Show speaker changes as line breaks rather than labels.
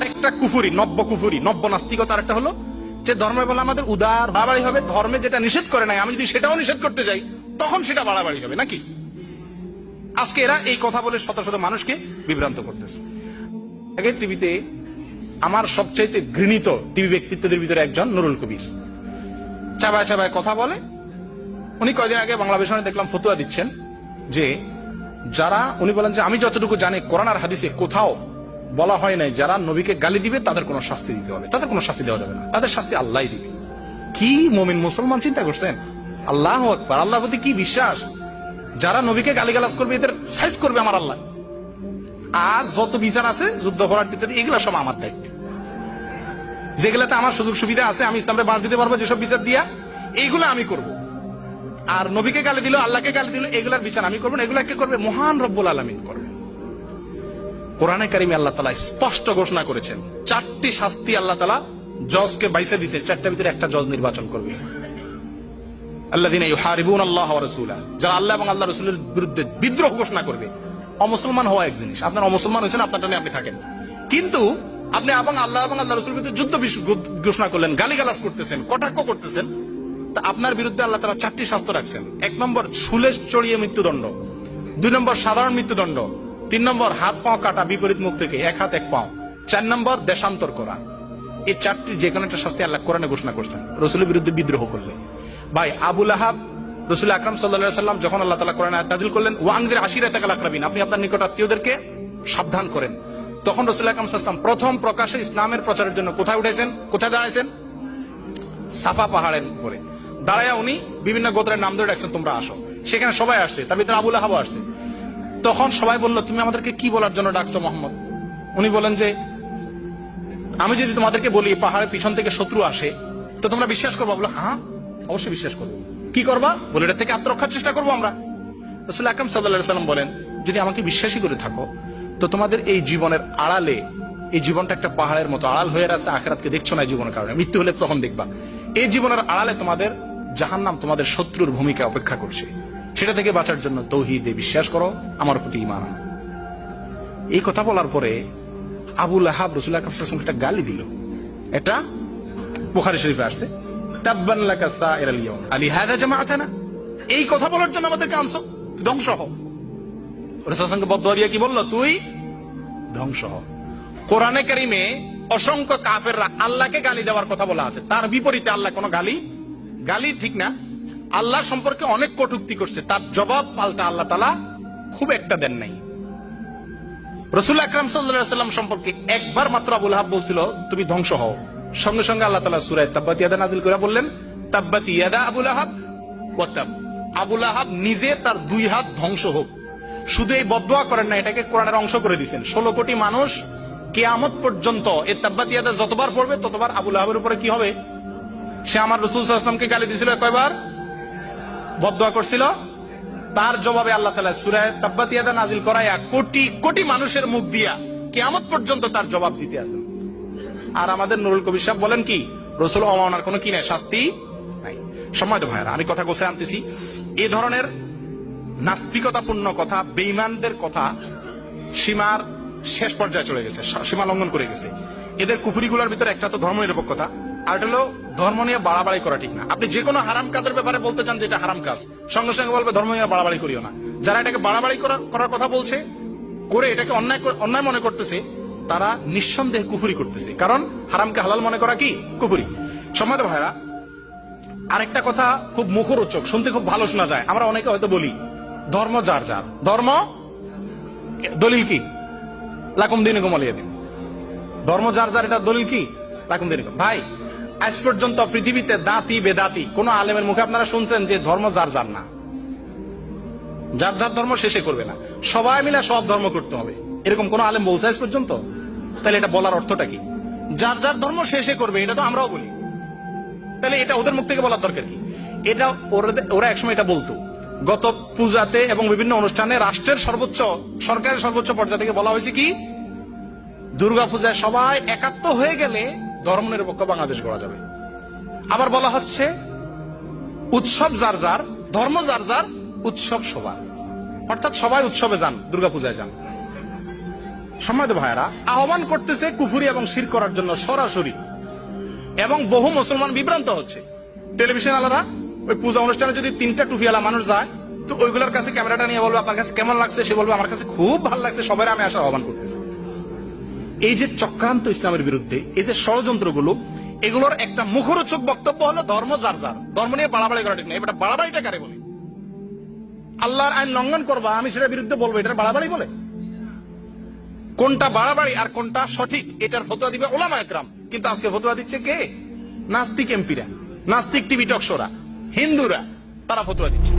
আরেকটা কুফুরি, নব্য নাস্তিকতা আরেকটা হলো যে ধর্মের বলে আমাদের উদার বাড়াবাড়ি হবে, ধর্মে যেটা নিষেধ করে নাই আমি যদি সেটাও নিষেধ করতে যাই তখন সেটা বাড়াবাড়ি হবে নাকি। আজকে এরা এই কথা বলে শত শত মানুষকে বিভ্রান্ত করতেছে। আগে টিভিতে আমার সবচাইতে ঘৃণিত টিভি ব্যক্তিত্বদের ভিতরে একজন নুরুল কবির, চাবায় চাবায় কথা বলে। উনি কয়দিন আগে বাংলাদেশে দেখলাম ফতুয়া দিচ্ছেন যে যারা, উনি বলেন যে আমি যতটুকু জানি কোরআন আর হাদিসে কোথাও বলা হয় নাই যারা নবীকে গালি দিবে তাদের কোনো শাস্তি দিতে হবে, তাদের কোনো শাস্তি দেওয়া যাবে না, তাদের শাস্তি আল্লাহই দিবে। কি মুমিন মুসলমান চিন্তা করছেন? আল্লাহু আকবার, আল্লাহর প্রতি কি বিশ্বাস! যারা নবীকে গালিগালাজ করবে এদের সাইজ করবে আমার আল্লাহ। আর যত বিচার আছে যুদ্ধাপরাধ ইত্যাদি এগুলা সব আমার দায়িত্ব, যেগুলাতে আমার সুযোগ সুবিধা আছে আমি ইসলামে বাঁধ দিতে পারবো, যেসব বিচার দিয়া এইগুলো আমি করব। আর নবীকে গালি দিল, আল্লাহকে গালি দিল, এগুলার বিচার আমি করবো না, এগুলা কে করবে? মহান রব্বুল আলামিন করবে। কোরআনে কারিমে আল্লাহ তাআলা স্পষ্ট ঘোষণা করেছেন 4টি শাস্তি আল্লাহ তাআলা জজকে বাইসে দিয়েছে, 4টার ভিতরে একটা জজ নির্বাচন করবে। আল্লাযীনা ইউহারিবুনাল্লাহ ওয়া রাসূলা, যারা আল্লাহ এবং আল্লাহর রাসূলের বিরুদ্ধে বিদ্রোহ ঘোষণা করবে। অমুসলমান হওয়া এক জিনিস, আপনার অমুসলমান হয়েছেন আপনারটা নিয়ে আপনি থাকেন, কিন্তু আপনি আল্লাহ এবং আল্লাহর রাসূলের বিরুদ্ধে যুদ্ধ ঘোষণা করলেন, গালিগালাজ করতেছেন, কটাক্ষ করতেছেন, তা আপনার বিরুদ্ধে আল্লাহ তাআলা 4টি শাস্তি রাখছেন। 1 নম্বর শুলে চড়িয়ে মৃত্যুদণ্ড, 2 নম্বর সাধারণ মৃত্যুদণ্ড, 3 নম্বর হাত পাও কাটা বিপরীত মুখ থেকে, 1 হাত 1 পাও, 4 নম্বর দেশান্তর করা। এই 4টি যে কোনো একটা শাস্তি আল্লাহ কোরআনে ঘোষণা করছেন রাসূলের বিরুদ্ধে বিদ্রোহ করলে। ভাই আবু লাহাব, রাসূল আকরাম সাল্লাল্লাহু আলাইহি ওয়াসাল্লাম যখন আল্লাহ তাআলা কোরআনে আয়াত নাযিল করলেন ওয়ানজির আশিরাতাকাল আকরাবিন, আপনি আপনার নিকট আত্মীয়দেরকে সাবধান করেন, তখন রাসূল আকরাম সাল্লাল্লাহু আলাইহি ওয়াসাল্লাম প্রথম প্রকাশ্যে ইসলামের প্রচারের জন্য কোথায় উঠেছেন? কোথায় দাঁড়াইছেন? সাফা পাহাড়ের উপরে দাঁড়ায়া উনি বিভিন্ন গোত্রের নাম ধরে ডাকছেন, তোমরা আসো। সেখানে সবাই আসছে, তার ভিতরে আবু লাহাবও আসছে। তখন সবাই বলল, তুমি আমাদেরকে কি বলার জন্য ডাকছো মোহাম্মদ? উনি বলেন যে আমি যদি তোমাদেরকে বলি পাহাড়ের পিছন থেকে শত্রু আসে তো তোমরা বিশ্বাস করবা? বলো হ্যাঁ অবশ্যই বিশ্বাস করবো। কি করবা? বলে এটা থেকে আত্মরক্ষার চেষ্টা করবো আমরা। রাসূল আকরাম সাল্লাল্লাহু আলাইহি ওয়াসাল্লাম বলেন, যদি আমাকে বিশ্বাসী করে থাকো তো তোমাদের এই জীবনের আড়ালে, এই জীবনটা একটা পাহাড়ের মতো আড়াল হয়ে আছে, আখিরাতকে দেখছো না এই জীবনের কারণে, মৃত্যু হলে তখন দেখবা। এই জীবনের আড়ালে তোমাদের জাহান্নাম, তোমাদের শত্রুর ভূমিকা অপেক্ষা করছে, সেটা থেকে বাঁচার জন্য তৌহিদে বিশ্বাস করো, আমার প্রতি ঈমান আনো। এই কথা বলার পরে আবু লাহাব রাসূল আকরাম সাল্লাল্লাহু আলাইহি ওয়াসাল্লামকে একটা গালি দিল। এটা বুখারী শরীফে আসছে, তাব্বান লাকা সাইরাল ইয়াউম আলিহাযা জামাআতানা, এই কথা বলার জন্য আমাদেরকে আনছো, ধ্বংস হও। রাসূল সাল্লাল্লাহু বদদুয়া দিয়ে কি বলল? তুই ধ্বংস হও। কোরআনে কারিমে অসংখ্য কাফেররা আল্লাহকে গালি দেওয়ার কথা বলা আছে, তার বিপরীতে আল্লাহ কোনো গালি ঠিক না, আল্লাহ সম্পর্কে অনেক কটূক্তি করছে, তার জবাব পাল্টা আল্লাহ তাআলা খুব একটা দেন নাই। রাসূল আকরাম সাল্লাল্লাহু আলাইহি ওয়াসাল্লাম সম্পর্কে একবার মাত্র আবু লাহাব বলছিল তুমি ধ্বংস হও, সঙ্গে সঙ্গে আল্লাহ তাআলা সূরা তাব্বাত ইয়াদা নাযিল করে বললেন, তাব্বাত ইয়াদা আবু লাহাব ওয়া তাব, আবু লাহাব নিজে তার 2 হাত ধ্বংস হোক। শুধু এই বদদুয়া করেন না, এটাকে কোরআনের অংশ করে দিয়েছেন। 16 কোটি মানুষ কিয়ামত পর্যন্ত এই তাব্বাত ইয়াদা যতবার পড়বে ততবার আবু লাহাবের উপরে কি হবে? সে আমার রাসূল সাল্লাল্লাহু আলাইহি ওয়াসাল্লামকে গালি দিয়েছিল কয়বার? বদদুয়া করছিল, তার জবাবে আল্লাহ তাআলা সূরা তাব্বাত ইয়াদা নাযিল করায়া কোটি কোটি মানুষের মুখ দিয়া কিয়ামত পর্যন্ত তার জবাব দিতে আছেন। আর আমাদের নুরুল কবির সাহেব বলেন কি রাসূল অমানার কোনো কি নাই, শাস্তি নাই। সম্মানিত ভাইরা, আমি কথা গোছায় আনতেছি, এই ধরনের নাস্তিকতাপূর্ণ কথা, বেঈমানদের কথা সীমার শেষ পর্যায়ে চলে গেছে, সীমা লঙ্ঘন করে গেছে। এদের কুফরিগুলোর ভিতরে একটা তো ধর্মনিরপেক্ষতা, আর হলো ধর্ম নিয়ে বাড়াবাড়ি করা ঠিক না। আপনি যে কোনো হারাম কাজের ব্যাপারে বলতে চান যে এটা হারাম কাজ, সঙ্গে সঙ্গে বলবে ধর্ম নিয়ে বাড়াবাড়ি করিও না। যারা এটাকে বাড়াবাড়ি করার কথা বলছে, করে এটাকে অন্যায় মনে করতেছে, তারা নিঃসন্দেহে কুফরি করতেছে, কারণ হারামকে হালাল মনে করা কি কুফরি। সম্মানিত ভাইরা, আরেকটা কথা খুব মুখরোচক, শুনতে খুব ভালো শোনা যায়, আমরা অনেকে হয়তো বলি ধর্ম যার যার, ধর্ম দলিল কি? লাকুম দীনুকুম ওয়ালিয়া দীন। ধর্ম যার যার, এটা দলিল কি? লাকুম দীনুকুম। ভাই আজ পর্যন্ত পৃথিবীতে দাঁতি বেদাতি কোন আলেমের মুখে আপনারা শুনছেন যে ধর্ম যার যার না, যার যার ধর্ম শেষে করবে না, সবাই মিলে সব ধর্ম করতে হবে, এরকম কোন আলেম বলছে আজ পর্যন্ত? তাহলে এটা বলার অর্থটা কি? যার যার ধর্ম শেষে করবে, এটা তো আমরাও বলি, তাহলে এটা ওদের মুখ থেকে বলার দরকার কি? এটা ওরা একসময় এটা বলতো, গত পূজাতে এবং বিভিন্ন অনুষ্ঠানে রাষ্ট্রের সর্বোচ্চ, সরকারের সর্বোচ্চ পর্যায়ে থেকে বলা হয়েছে কি, দুর্গা পূজায় সবাই একাত্ম হয়ে গেলে ধর্মনিরপেক্ষ বাংলাদেশ গড়া যাবে। আবার বলা হচ্ছে উৎসব যার যার, ধর্ম যার যার, উৎসব সবার, অর্থাৎ সবাই উৎসবে যান, দুর্গা পূজায় যান। সম্মানিত ভাইয়েরা, আহ্বান করতেছে কুফরি এবং শিরক করার জন্য সরাসরি, এবং বহু মুসলমান বিভ্রান্ত হচ্ছে। টেলিভিশন আলাদা, ওই পূজা অনুষ্ঠানে যদি 3টা টুপিওয়ালা মানুষ যায়, তো ওইগুলোর কাছে ক্যামেরাটা নিয়ে বলবে আপনার কাছে কেমন লাগছে, সে বলবে আমার কাছে খুব ভালো লাগছে, সবাই আমি আসার আহ্বান করতেছি। এই যে চক্রান্ত ইসলামের বিরুদ্ধে, এই যে ষড়যন্ত্রগুলো, এগুলোর একটা মুখরোচক বক্তব্য হলো ধর্ম যার যার, ধর্ম নিয়ে বাড়াবাড়ি করা ঠিক না। এটা বাড়াবাড়িটা কারে বলে? আল্লাহর আইন লঙ্ঘন করবা, আমি সেটার বিরুদ্ধে বলবো, এটা বাড়াবাড়ি বলে? কোনটা বাড়াবাড়ি আর কোনটা সঠিক, এটার ফতোয়া দিবে ওলামা একরাম। কিন্তু আজকে ফতোয়া দিচ্ছে কে? নাস্তিক এমপিরা, নাস্তিক টিভি টক শোরা, হিন্দুরা, তারা ফতোয়া দিচ্ছে।